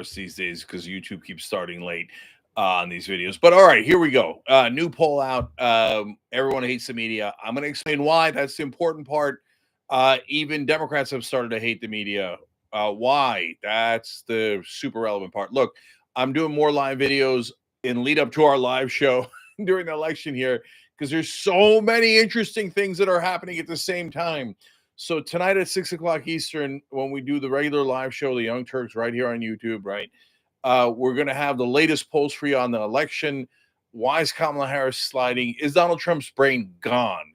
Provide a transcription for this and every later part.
starts these days because YouTube keeps starting late on these videos. But all right, here we go. New poll out. Everyone hates the media. I'm going to explain why. That's the important part. Even Democrats have started to hate the media. Why? That's the super relevant part. Look, I'm doing more live videos in lead up to our live show during the election here because there's so many interesting things that are happening at the same time. So tonight at 6 o'clock Eastern, when we do the regular live show, the Young Turks, right here on YouTube, right? We're going to have the latest polls for you on the election. Why is Kamala Harris sliding? Is Donald Trump's brain gone?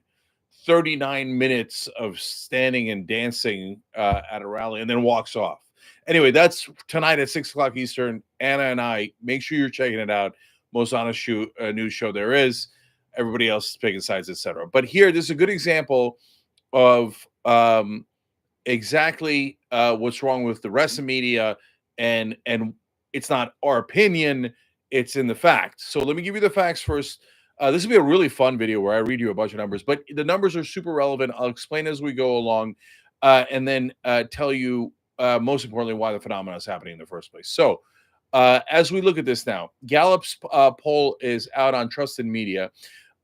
39 minutes of standing and dancing at a rally and then walks off. Anyway, that's tonight at 6 o'clock Eastern. Anna and I, make sure you're checking it out. Most honest news show there is. Everybody else is picking sides, etc. But here, this is a good example of exactly what's wrong with the rest of the media, and it's not our opinion, it's in the facts. So let me give you the facts first. This will be a really fun video where I read you a bunch of numbers, but the numbers are super relevant. I'll explain as we go along, and then tell you most importantly why the phenomenon is happening in the first place. So as we look at this now, Gallup's poll is out on trusted media.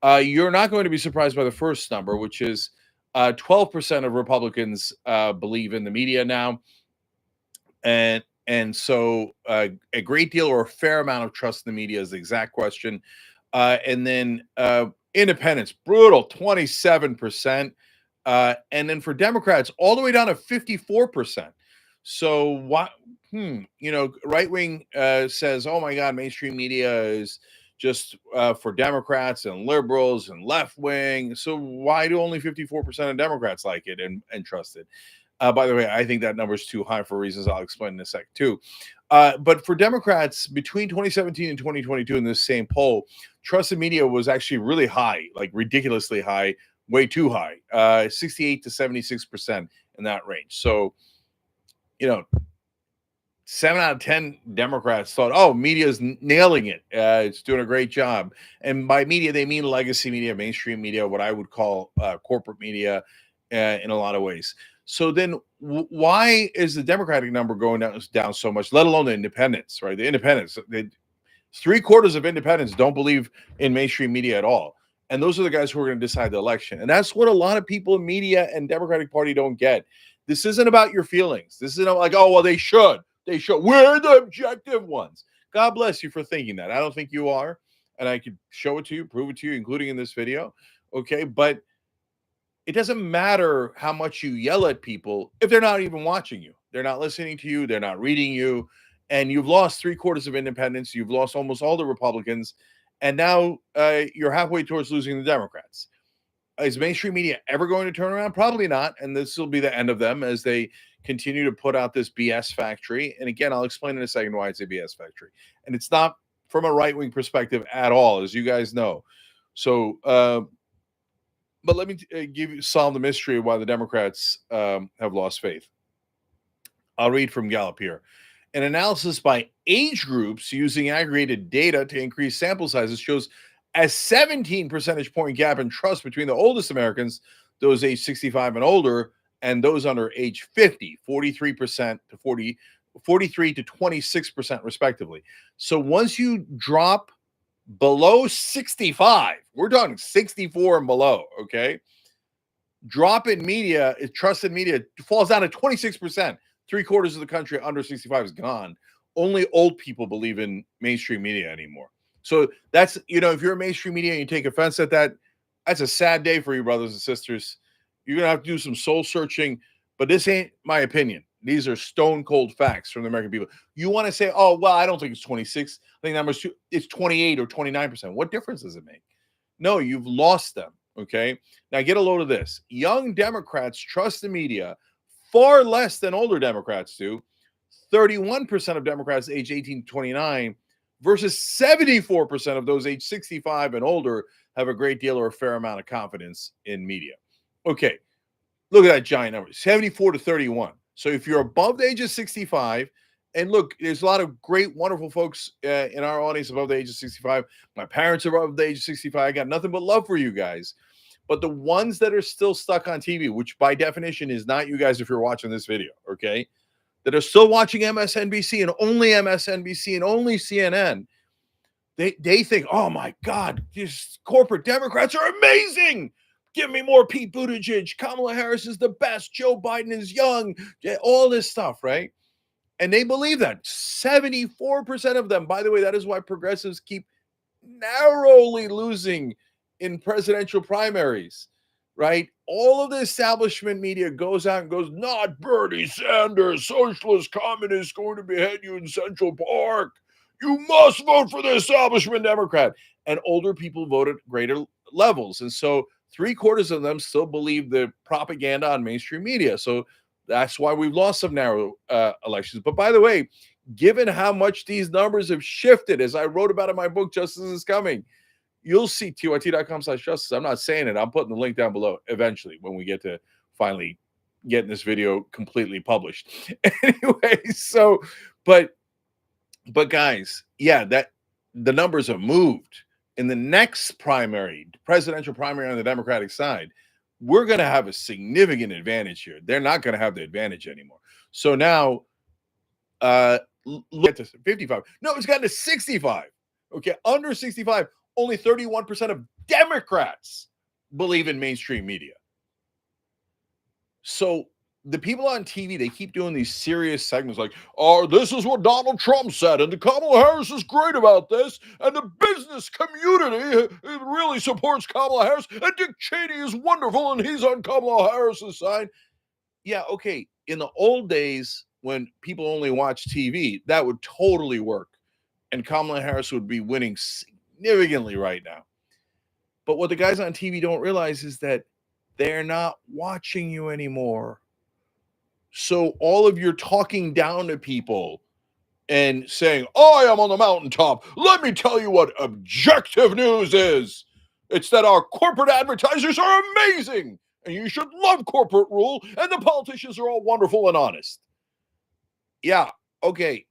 You're not going to be surprised by the first number, which is 12% of Republicans believe in the media now, and so a great deal or a fair amount of trust in the media is the exact question. And then independents, brutal, 27%. And then for Democrats, all the way down to 54%. So what? Right wing says, "Oh my God, mainstream media is just for Democrats and liberals and left wing." So why do only 54% of Democrats like it and trust it? By the way, I think that number is too high for reasons I'll explain in a sec too. But for Democrats, between 2017 and 2022 in this same poll, trust in media was actually really high, like ridiculously high, way too high, 68 to 76% in that range. So, 7 out of 10 Democrats thought, oh, media's nailing it. It's doing a great job. And by media, they mean legacy media, mainstream media, what I would call corporate media in a lot of ways. So then why is the Democratic number going down so much, let alone the independents, right? The independents, 3/4 of independents don't believe in mainstream media at all. And those are the guys who are going to decide the election. And that's what a lot of people in media and Democratic Party don't get. This isn't about your feelings. This isn't like, oh, well, they should. They should. We're the objective ones. God bless you for thinking that. I don't think you are. And I could show it to you, prove it to you, including in this video. Okay. But it doesn't matter how much you yell at people if they're not even watching you. They're not listening to you. They're not reading you. And you've lost 3/4 of independents. You've lost almost all the Republicans. And now you're halfway towards losing the Democrats. Is mainstream media ever going to turn around? Probably not. And this will be the end of them as they continue to put out this BS factory. And again, I'll explain in a second why it's a BS factory. And it's not from a right-wing perspective at all, as you guys know. So, but let me solve the mystery of why the Democrats have lost faith. I'll read from Gallup here. An analysis by age groups using aggregated data to increase sample sizes shows a 17 percentage point gap in trust between the oldest Americans, those age 65 and older, and those under age 50, 43% to 43 to 26% respectively. So once you drop below 65, we're talking 64 and below, okay? Drop in media, trust in media falls down to 26%. 3/4 of the country under 65 is gone. Only old people believe in mainstream media anymore. So that's, if you're a mainstream media and you take offense at that, that's a sad day for you, brothers and sisters. You're going to have to do some soul searching, but this ain't my opinion. These are stone cold facts from the American people. You want to say, oh, well, I don't think it's 26. I think number's two. It's 28 or 29%. What difference does it make? No, you've lost them. Okay. Now get a load of this. Young Democrats trust the media far less than older Democrats do. 31% of Democrats age 18 to 29 versus 74% of those age 65 and older have a great deal or a fair amount of confidence in media. Okay, look at that giant number, 74 to 31. So if you're above the age of 65, and look, there's a lot of great, wonderful folks in our audience above the age of 65. My parents are above the age of 65. I got nothing but love for you guys. But the ones that are still stuck on TV, which by definition is not you guys if you're watching this video, okay? that are still watching MSNBC and only MSNBC and only CNN, they think, oh my God, these corporate Democrats are amazing. Give me more Pete Buttigieg. Kamala Harris is the best. Joe Biden is young. All this stuff, right? And they believe that. 74% of them, by the way, that is why progressives keep narrowly losing in presidential primaries, right? All of the establishment media goes out and goes, not Bernie Sanders, socialist communist going to behead you in Central Park. You must vote for the establishment Democrat. And older people vote at greater levels. And so 3/4 of them still believe the propaganda on mainstream media. So that's why we've lost some narrow elections. But by the way, given how much these numbers have shifted, as I wrote about in my book, Justice is Coming, you'll see tyt.com/justice. I'm not saying it. I'm putting the link down below eventually when we get to finally getting this video completely published. Anyway, so, but guys, yeah, that the numbers have moved. In the next primary, presidential primary on the Democratic side, we're going to have a significant advantage here. They're not going to have the advantage anymore. So now, look at this, 55. No, it's gotten to 65. Okay, under 65, only 31% of Democrats believe in mainstream media. So the people on TV, they keep doing these serious segments like, oh, this is what Donald Trump said, and the Kamala Harris is great about this, and the business community really supports Kamala Harris, and Dick Cheney is wonderful, and he's on Kamala Harris's side. Yeah, okay, in the old days, when people only watch TV, that would totally work, and Kamala Harris would be winning significantly right now. But what the guys on TV don't realize is that they're not watching you anymore. So all of your talking down to people and saying, I am on the mountaintop. Let me tell you what objective news is. It's that our corporate advertisers are amazing, and you should love corporate rule, and the politicians are all wonderful and honest. Yeah, okay.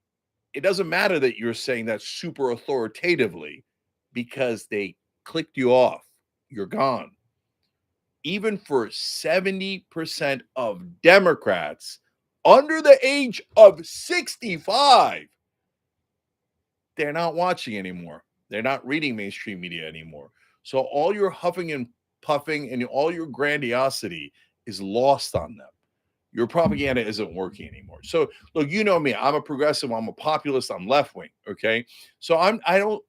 It doesn't matter that you're saying that super authoritatively because they clicked you off. You're gone. Even for 70% of Democrats under the age of 65, they're not watching anymore. They're not reading mainstream media anymore. So all your huffing and puffing and all your grandiosity is lost on them. Your propaganda isn't working anymore. So look, you know me, I'm a progressive, I'm a populist, I'm left wing. Okay. So I don't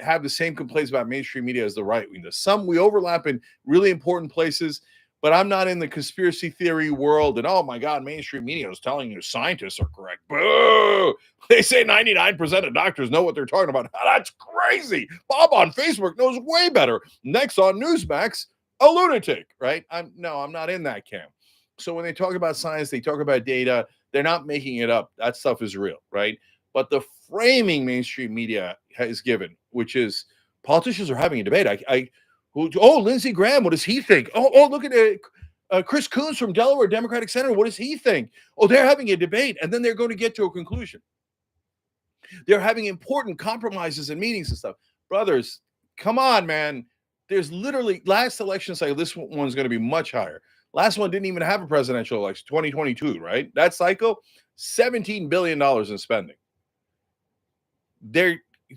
have the same complaints about mainstream media as the right wing. We overlap in really important places, but I'm not in the conspiracy theory world. And oh my God, mainstream media is telling you scientists are correct. Boo! They say 99% of doctors know what they're talking about. That's crazy. Bob on Facebook knows way better. Next on Newsmax, a lunatic, right? I'm not in that camp. So when they talk about science, they talk about data, they're not making it up. That stuff is real, right? But the framing mainstream media has given, which is politicians are having a debate. Lindsey Graham, what does he think? Look at Chris Coons from Delaware, Democratic Senator. What does he think? Oh, they're having a debate, and then they're going to get to a conclusion. They're having important compromises and meetings and stuff. Brothers, come on, man. There's literally, last election cycle, this one's going to be much higher. Last one didn't even have a presidential election, 2022, right? That cycle, $17 billion in spending.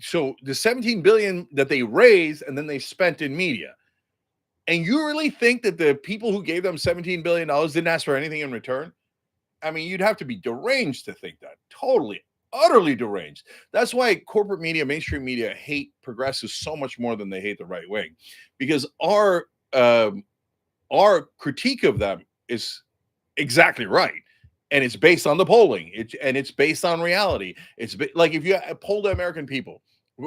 So the $17 billion that they raised and then they spent in media. And you really think that the people who gave them $17 billion didn't ask for anything in return? I mean, you'd have to be deranged to think that. Totally, utterly deranged. That's why corporate media, mainstream media hate progressives so much more than they hate the right wing. Because our critique of them is exactly right. And it's based on the polling. It's based on reality. Like if you poll the American people,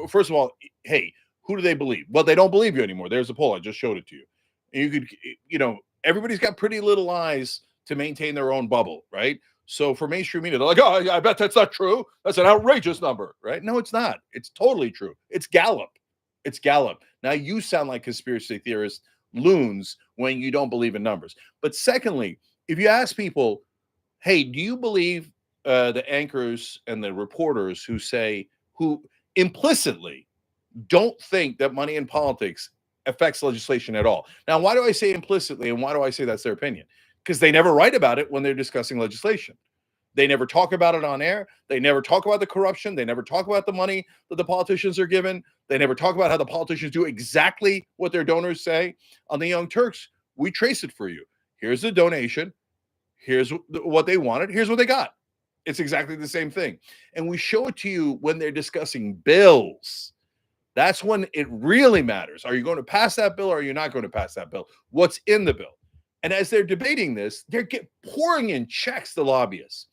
first of all, hey, who do they believe? Well, they don't believe you anymore. There's a poll. I just showed it to you. And you could, everybody's got pretty little eyes to maintain their own bubble, right? So for mainstream media, they're like, oh, I bet that's not true. That's an outrageous number, right? No, it's not. It's totally true. It's Gallup. Now you sound like conspiracy theorists, loons, when you don't believe in numbers. But secondly, if you ask people, hey, do you believe the anchors and the reporters who implicitly don't think that money in politics affects legislation at all? Now, why do I say implicitly, and why do I say that's their opinion? Because they never write about it when they're discussing legislation. They never talk about it on air. They never talk about the corruption. They never talk about the money that the politicians are given. They never talk about how the politicians do exactly what their donors say. On the Young Turks, we trace it for you. Here's the donation. Here's what they wanted. Here's what they got. It's exactly the same thing. And we show it to you when they're discussing bills. That's when it really matters. Are you going to pass that bill or are you not going to pass that bill? What's in the bill? And as they're debating this, they're pouring in checks to lobbyists,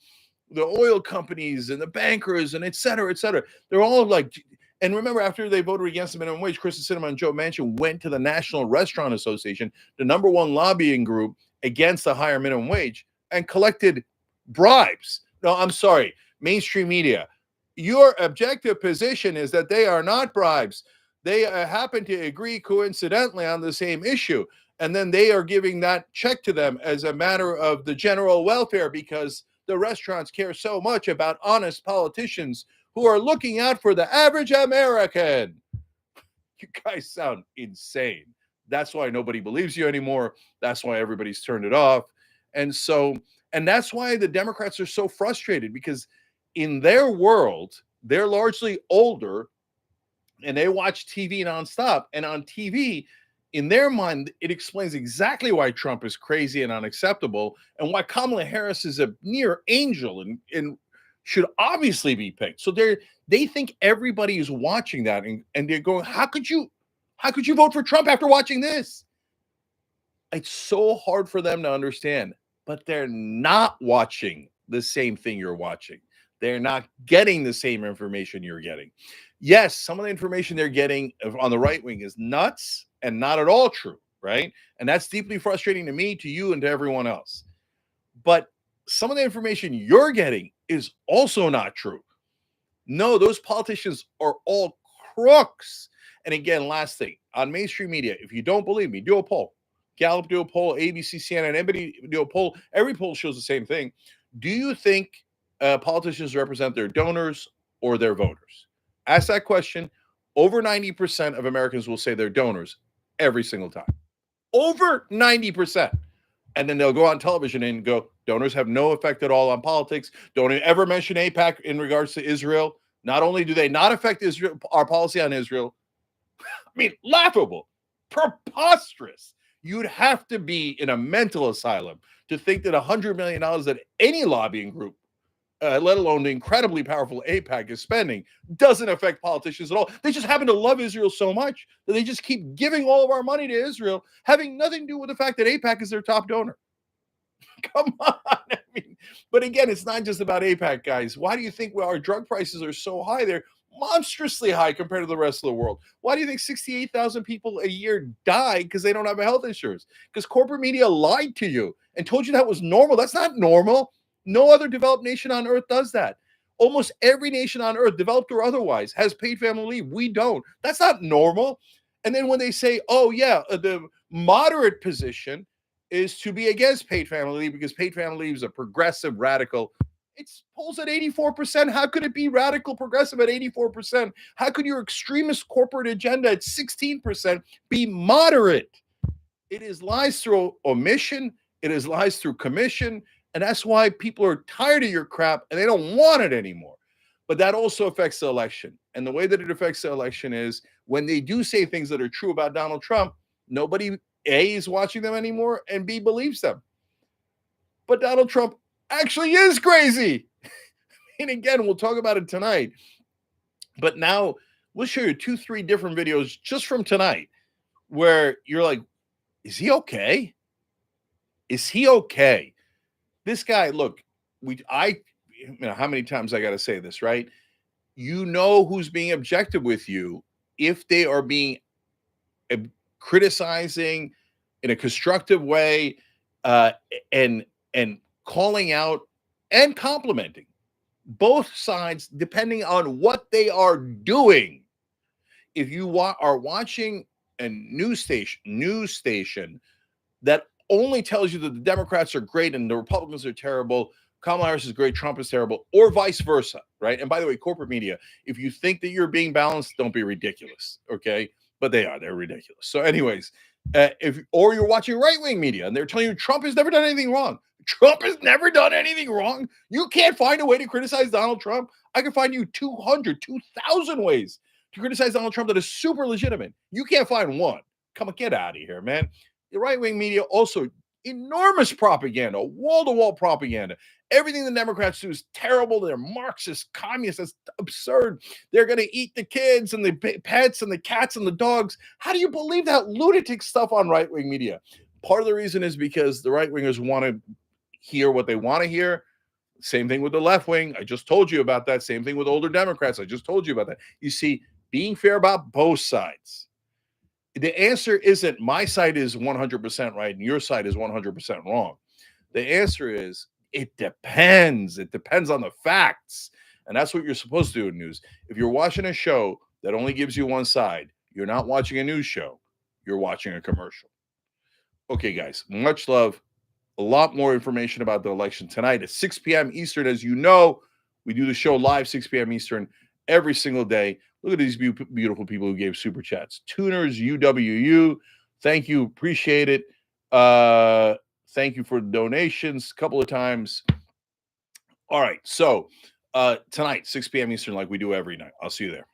the oil companies and the bankers and et cetera, et cetera. They're all like, and remember, after they voted against the minimum wage, Kristen Sinema and Joe Manchin went to the National Restaurant Association, the number one lobbying group against the higher minimum wage, and collected bribes. No, I'm sorry, mainstream media. Your objective position is that they are not bribes. They happen to agree coincidentally on the same issue. And then they are giving that check to them as a matter of the general welfare because the restaurants care so much about honest politicians who are looking out for the average American. You guys sound insane. That's why nobody believes you anymore. That's why everybody's turned it off. And that's why the Democrats are so frustrated, because in their world, they're largely older and they watch TV nonstop. And on TV, in their mind, it explains exactly why Trump is crazy and unacceptable and why Kamala Harris is a near angel and should obviously be picked. So they think everybody is watching that and they're going, how could you vote for Trump after watching this? It's so hard for them to understand, but they're not watching the same thing you're watching. They're not getting the same information you're getting. Yes, some of the information they're getting on the right wing is nuts and not at all true, right? And that's deeply frustrating to me, to you, and to everyone else. But some of the information you're getting is also not true. No, those politicians are all crooks. And again, last thing, on mainstream media, if you don't believe me, do a poll. Gallup, do a poll. ABC, CNN, anybody do a poll. Every poll shows the same thing. Do you think politicians represent their donors or their voters? Ask that question. Over 90% of Americans will say they're donors every single time. Over 90%. And then they'll go on television and go, donors have no effect at all on politics. Don't ever mention AIPAC in regards to Israel. Not only do they not affect Israel, our policy on Israel, I mean, laughable, preposterous. You'd have to be in a mental asylum to think that $100 million that any lobbying group, let alone the incredibly powerful AIPAC, is spending, doesn't affect politicians at all. They just happen to love Israel so much that they just keep giving all of our money to Israel, having nothing to do with the fact that AIPAC is their top donor. Come on. I mean, but again, it's not just about AIPAC, guys. Why do you think our drug prices are so high? They're monstrously high compared to the rest of the world. Why do you think 68,000 people a year die because they don't have a health insurance? Because corporate media lied to you and told you that was normal. That's not normal. No other developed nation on earth does that. Almost every nation on earth, developed or otherwise, has paid family leave. We don't. That's not normal. And then when they say, oh, yeah, the moderate position is to be against paid family leave because paid family leave is a progressive, radical. It polls at 84%. How could it be radical progressive at 84%? How could your extremist corporate agenda at 16% be moderate? It is lies through omission. It is lies through commission. And that's why people are tired of your crap and they don't want it anymore. But that also affects the election. And the way that it affects the election is when they do say things that are true about Donald Trump, nobody, A, is watching them anymore, and B, believes them. But Donald Trump actually is crazy. And again, we'll talk about it tonight. But now we'll show you 2-3 different videos just from tonight where you're like, is he okay? Is he okay? This guy, look, how many times I got to say this, right? You know who's being objective with you if they are being criticizing in a constructive way and calling out and complimenting both sides depending on what they are doing. If you are watching a news station that only tells you that the Democrats are great and the Republicans are terrible, Kamala Harris is great, Trump is terrible, or vice versa, right? And by the way, corporate media, if you think that you're being balanced, don't be ridiculous, okay? But they're ridiculous. So anyways, Or you're watching right-wing media and they're telling you Trump has never done anything wrong. Trump has never done anything wrong. You can't find a way to criticize Donald Trump. I can find you 200, 2,000 ways to criticize Donald Trump that is super legitimate. You can't find one. Come on, get out of here, man. The right-wing media also enormous propaganda, wall-to-wall propaganda. Everything the Democrats do is terrible. They're Marxist, communist. That's absurd. They're going to eat the kids and the pets and the cats and the dogs. How do you believe that lunatic stuff on right-wing media? Part of the reason is because the right-wingers want to hear what they want to hear. Same thing with the left wing. I just told you about that. Same thing with older Democrats. I just told you about that. You see, being fair about both sides. The answer isn't my side is 100% right and your side is 100% wrong. The answer is it depends. It depends on the facts. And that's what you're supposed to do in news. If you're watching a show that only gives you one side, you're not watching a news show. You're watching a commercial. Okay, guys, much love. A lot more information about the election tonight at 6 p.m. Eastern. As you know, we do the show live 6 p.m. Eastern every single day. Look at these beautiful people who gave super chats. Tuners, UWU, thank you. Appreciate it. Thank you for the donations a couple of times. All right. So tonight, 6 p.m. Eastern, like we do every night. I'll see you there.